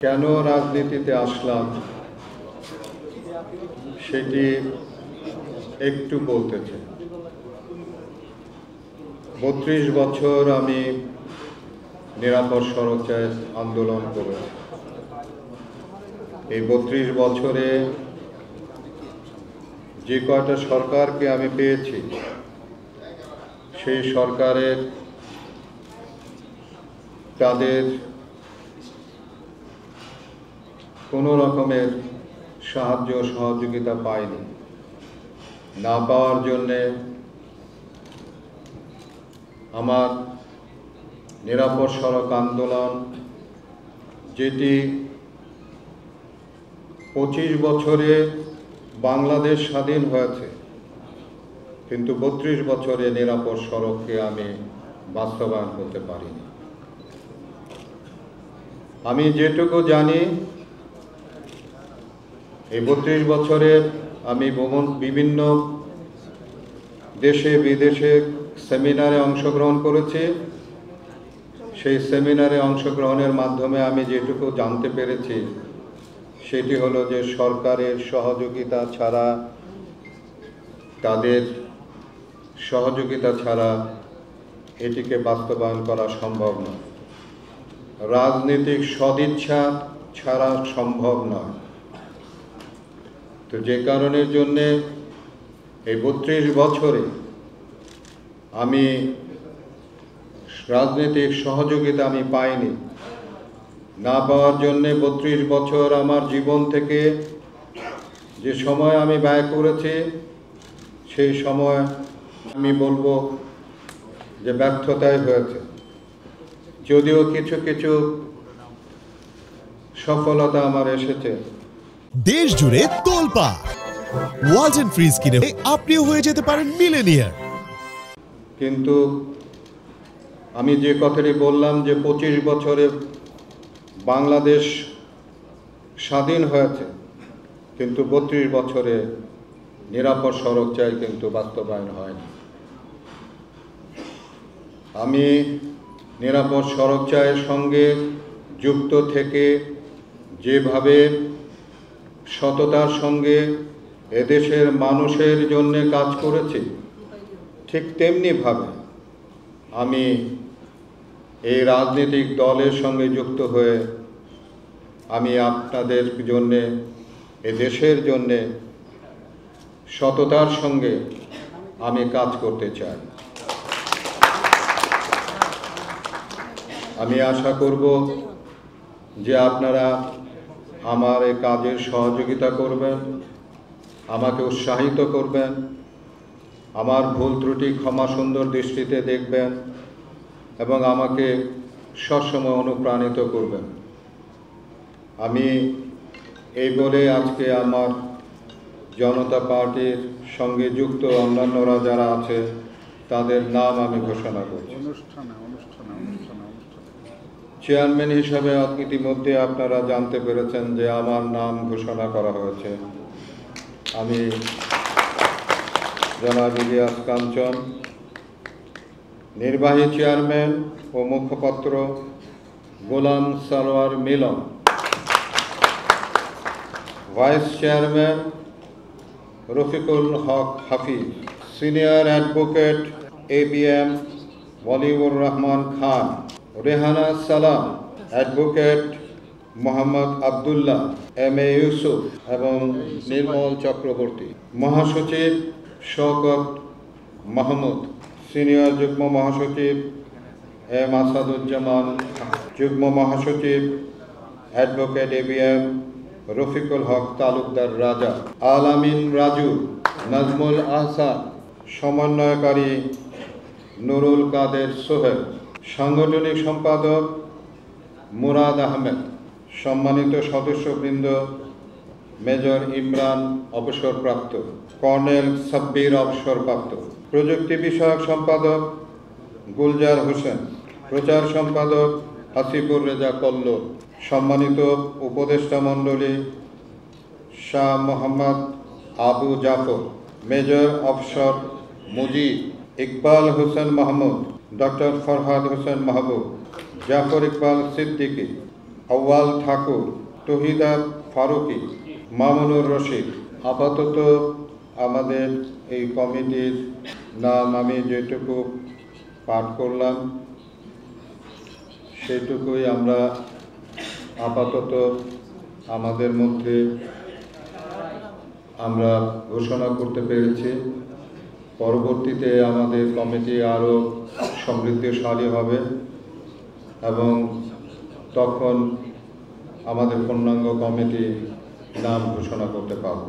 কেন রাজনীতিতে আসলাম সেটি একটু বলতে চাই। ৩২ বছর আমি নিরাপদ সড়ক চাই আন্দোলন করেছি। এই ৩২ বছরে যে কয়টা সরকারকে আমি পেয়েছি, সেই সরকারের তাদের কোনো রকমের সাহায্য সহযোগিতা পাইনি। না পাওয়ার জন্যে আমার নিরাপদ সড়ক আন্দোলন, যেটি ২৫ বছরে বাংলাদেশ স্বাধীন হয়েছে, কিন্তু ৩২ বছরে নিরাপদ সড়ককে আমি বাস্তবায়ন করতে পারিনি। আমি যেটুকু জানি, এই ৩২ বছরে আমি বিভিন্ন দেশে বিদেশে সেমিনারে অংশগ্রহণ করেছি। সেই সেমিনারে অংশগ্রহণের মাধ্যমে আমি যেটুকু জানতে পেরেছি সেটি হলো যে সরকারের সহযোগিতা ছাড়া, তাদের সহযোগিতা ছাড়া এটিকে বাস্তবায়ন করা সম্ভব নয়। রাজনৈতিক সদিচ্ছা ছাড়া সম্ভব নয়। তো যে কারণের জন্যে এই ৩২ বছরে আমি রাজনৈতিক সহযোগিতা আমি পাইনি। না পাওয়ার জন্যে ৩২ বছর আমার জীবন থেকে যে সময় আমি ব্যয় করেছি, সেই সময় আমি বলবো যে ব্যর্থতাই হয়েছে। যদিও কিছু কিছু সফলতা আমার এসেছে। দেশ জুড়ে তোলপাড় ওয়ালটন ফ্রিজ কিনে আপনিও হয়ে যেতে পারেন মিলেনিয়ার। কিন্তু আমি যে কথাটি বললাম যে ২৫ বছরে বাংলাদেশ স্বাধীন হয়েছে, কিন্তু ৩২ বছরে নিরাপদ সড়ক চাই কিন্তু বাস্তবায়ন হয়নি। আমি নিরাপদ সড়ক চাইয়ের সঙ্গে যুক্ত থেকে যেভাবে সততার সঙ্গে এদেশের মানুষের জন্য কাজ করেছি, ঠিক তেমনিভাবে আমি এই রাজনৈতিক দলের সঙ্গে যুক্ত হয়ে আমি আপনাদের জন্যে, এ দেশের জন্যে সততার সঙ্গে আমি কাজ করতে চাই। আমি আশা করব যে আপনারা আমার এই কাজের সহযোগিতা করবেন, আমাকে উৎসাহিত করবেন, আমার ভুল ত্রুটি ক্ষমা সুন্দর দৃষ্টিতে দেখবেন এবং আমাকে সবসময় অনুপ্রাণিত করবেন। আমি এই বলে আজকে আমার জনতা পার্টির সঙ্গে যুক্ত অন্যান্যরা যারা আছে তাদের নাম আমি ঘোষণা করছি। চেয়ারম্যান হিসাবে ইতিমধ্যে আপনারা জানতে পেরেছেন যে আমার নাম ঘোষণা করা হয়েছে। আমি জনাব ইলিয়াস কাঞ্চন। নির্বাহী চেয়ারম্যান ও মুখপাত্র Golam Sarwar Milon. Vice chairman Rafiqul Haq Hafiz. Senior advocate ABM Waliur Rahman Khan. Rehana Salam, advocate Mohammad Abdullah, MA Yusuf এবং নির্মল চক্রবর্তী। মহাসচিব শওকত মাহমুদ। সিনিয়র যুগ্ম মহাসচিব M আসাদুজ্জামান। যুগ্ম মহাসচিব অ্যাডভোকেট ABM রফিকুল হক তালুকদার রাজা। আল আমিন রাজু। নাজমুল আহসান। সমন্বয়কারী নুরুল কাদের সোহেল। সাংগঠনিক সম্পাদক মুরাদ আহমেদ। সম্মানিত সদস্যবৃন্দ মেজর ইমরান অবসরপ্রাপ্ত, কর্নেল সাব্বির অবসরপ্রাপ্ত। প্রযুক্তি বিষয়ক সম্পাদক গুলজার হোসেন। প্রচার সম্পাদক হাসিবুর রেজা কল্লোল। সম্মানিত উপদেষ্টা মণ্ডলী Shah Mohammad Abu Jafar, major officer Mujib, Iqbal Hossain Mahmud, doctor Farhad Hossain Mahbub, Jafar Iqbal Siddiqui, Awal Thakur, Tahida Farooki, Mamunur Rashid. আপাতত আমাদের এই কমিটির নাম আমি যেটুকু পাঠ করলাম সেটুকুই আমরা আপাতত আমাদের মধ্যে আমরা ঘোষণা করতে পেরেছি। পরবর্তীতে আমাদের কমিটি আরও সমৃদ্ধশালী হবে এবং তখন আমাদের পূর্ণাঙ্গ কমিটি নাম ঘোষণা করতে পারব।